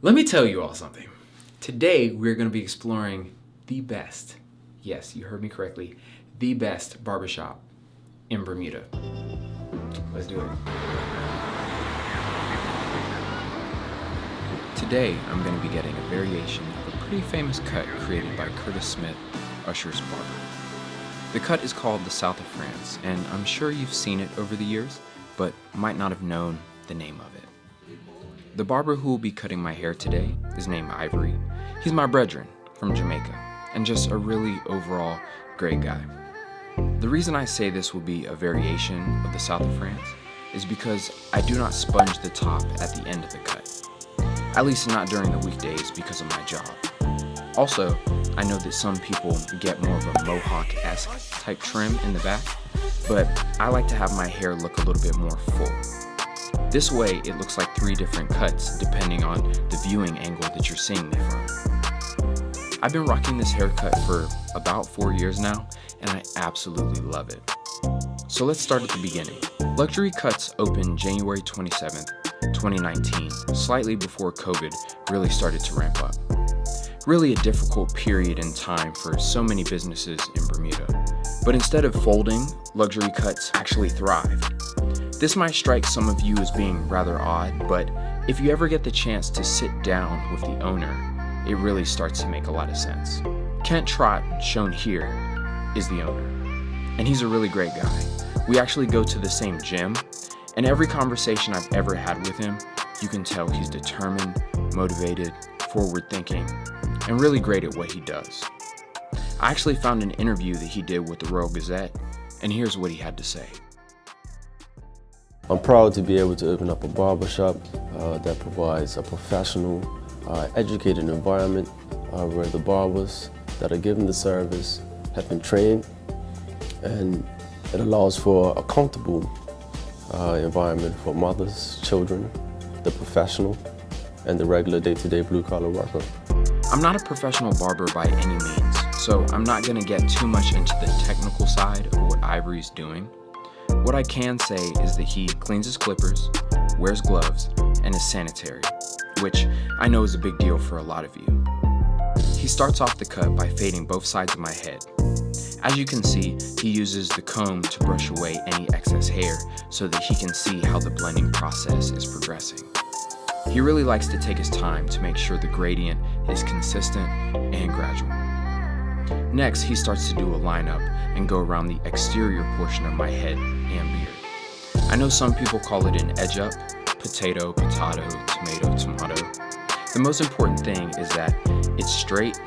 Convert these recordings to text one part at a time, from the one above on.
Let me tell you all something. Today we're going to be exploring the best, yes, you heard me correctly, the best barbershop in Bermuda. Let's do it. Today I'm going to be getting a variation of a pretty famous cut created by Curtis Smith, Usher's barber. The cut is called the South of France, and I'm sure you've seen it over the years, but might not have known the name of it. The barber who will be cutting my hair today is named Ivory. He's my brethren from Jamaica, and just a really overall great guy. The reason I say this will be a variation of the South of France is because I do not sponge the top at the end of the cut, at least not during the weekdays because of my job. Also, I know that some people get more of a mohawk-esque type trim in the back, but I like to have my hair look a little bit more full. This way, it looks like 3 different cuts depending on the viewing angle that you're seeing me from. I've been rocking this haircut for about 4 years now, and I absolutely love it. So let's start at the beginning. Luxury cuts opened January 27th, 2019, slightly before COVID really started to ramp up. Really a difficult period in time for so many businesses in Bermuda. But instead of folding, luxury cuts actually thrived. This might strike some of you as being rather odd, but if you ever get the chance to sit down with the owner, it really starts to make a lot of sense. Kent Trott, shown here, is the owner, and he's a really great guy. We actually go to the same gym, and every conversation I've ever had with him, you can tell he's determined, motivated, forward-thinking, and really great at what he does. I actually found an interview that he did with the Royal Gazette, and here's what he had to say. I'm proud to be able to open up a barbershop that provides a professional, educated environment where the barbers that are given the service have been trained, and it allows for a comfortable environment for mothers, children, the professional, and the regular day-to-day blue-collar worker. I'm not a professional barber by any means, so I'm not going to get too much into the technical side of what Ivory's doing. What I can say is that he cleans his clippers, wears gloves, and is sanitary, which I know is a big deal for a lot of you. He starts off the cut by fading both sides of my head. As you can see, he uses the comb to brush away any excess hair so that he can see how the blending process is progressing. He really likes to take his time to make sure the gradient is consistent and gradual. Next, he starts to do a lineup and go around the exterior portion of my head and beard. I know some people call it an edge up, potato, tomato. The most important thing is that it's straight,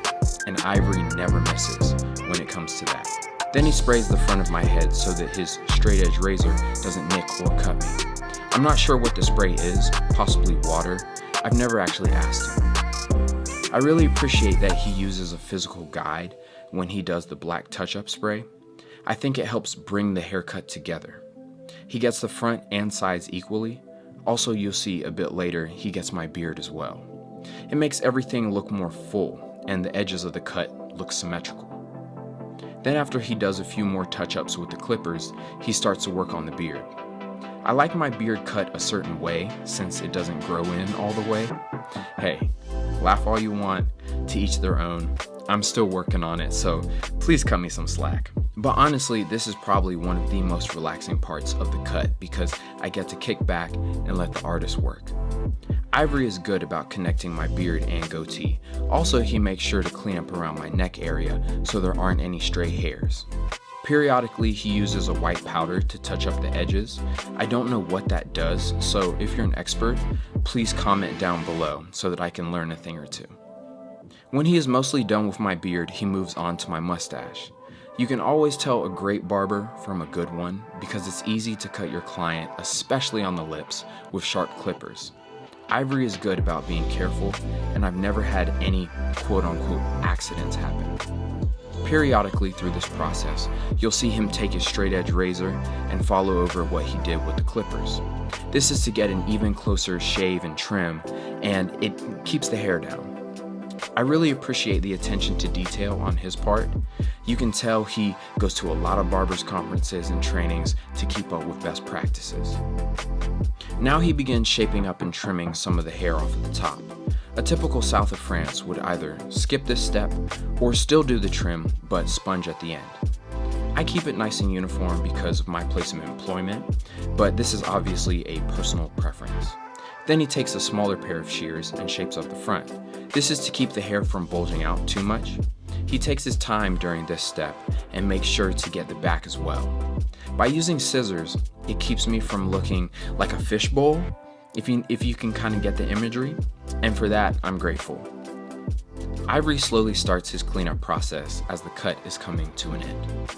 and Ivory never misses when it comes to that. Then he sprays the front of my head so that his straight edge razor doesn't nick or cut me. I'm not sure what the spray is, possibly water. I've never actually asked him. I really appreciate that he uses a physical guide when he does the black touch-up spray. I think it helps bring the haircut together. He gets the front and sides equally. Also, you'll see a bit later, he gets my beard as well. It makes everything look more full, and the edges of the cut look symmetrical. Then after he does a few more touch-ups with the clippers, he starts to work on the beard. I like my beard cut a certain way since it doesn't grow in all the way. Hey, laugh all you want, to each their own. I'm still working on it, so please cut me some slack. But honestly, this is probably one of the most relaxing parts of the cut because I get to kick back and let the artist work. Ivory is good about connecting my beard and goatee. Also, he makes sure to clean up around my neck area so there aren't any stray hairs. Periodically, he uses a white powder to touch up the edges. I don't know what that does, so if you're an expert, please comment down below so that I can learn a thing or two. When he is mostly done with my beard, he moves on to my mustache. You can always tell a great barber from a good one because it's easy to cut your client, especially on the lips, with sharp clippers. Ivory is good about being careful, and I've never had any quote-unquote accidents happen. Periodically through this process, you'll see him take his straight edge razor and follow over what he did with the clippers. This is to get an even closer shave and trim, and it keeps the hair down. I really appreciate the attention to detail on his part. You can tell he goes to a lot of barbers conferences and trainings to keep up with best practices. Now he begins shaping up and trimming some of the hair off of the top. A typical south of France would either skip this step or still do the trim but sponge at the end. I keep it nice and uniform because of my place of employment, but this is obviously a personal preference. Then he takes a smaller pair of shears and shapes up the front. This is to keep the hair from bulging out too much. He takes his time during this step and makes sure to get the back as well. By using scissors, it keeps me from looking like a fishbowl, if you can kind of get the imagery, and for that, I'm grateful. Ivory slowly starts his cleanup process as the cut is coming to an end.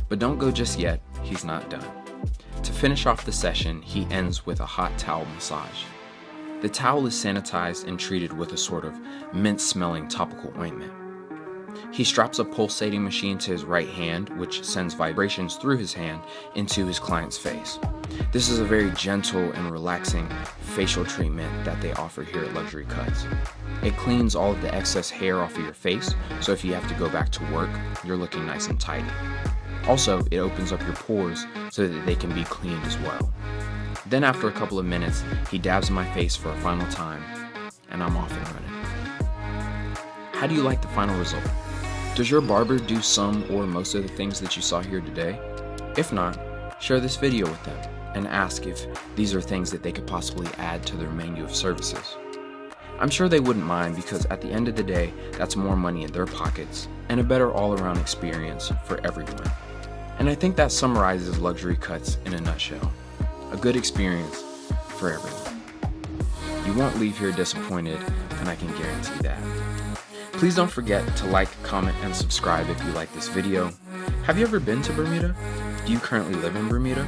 But don't go just yet, he's not done. To finish off the session, he ends with a hot towel massage. The towel is sanitized and treated with a sort of mint-smelling topical ointment. He straps a pulsating machine to his right hand, which sends vibrations through his hand into his client's face. This is a very gentle and relaxing facial treatment that they offer here at Luxury Cuts. It cleans all of the excess hair off of your face, so if you have to go back to work, you're looking nice and tidy. Also, it opens up your pores so that they can be cleaned as well. Then after a couple of minutes, he dabs my face for a final time, and I'm off and running. How do you like the final result? Does your barber do some or most of the things that you saw here today? If not, share this video with them and ask if these are things that they could possibly add to their menu of services. I'm sure they wouldn't mind because at the end of the day, that's more money in their pockets and a better all-around experience for everyone. And I think that summarizes Luxury Cuts in a nutshell. A good experience for everyone. You won't leave here disappointed, and I can guarantee that. Please don't forget to like, comment, and subscribe if you like this video. Have you ever been to Bermuda? Do you currently live in Bermuda?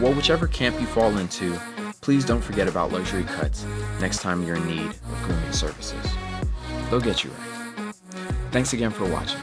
Well, whichever camp you fall into, please don't forget about Luxury Cuts next time you're in need of grooming services. They'll get you right. Thanks again for watching.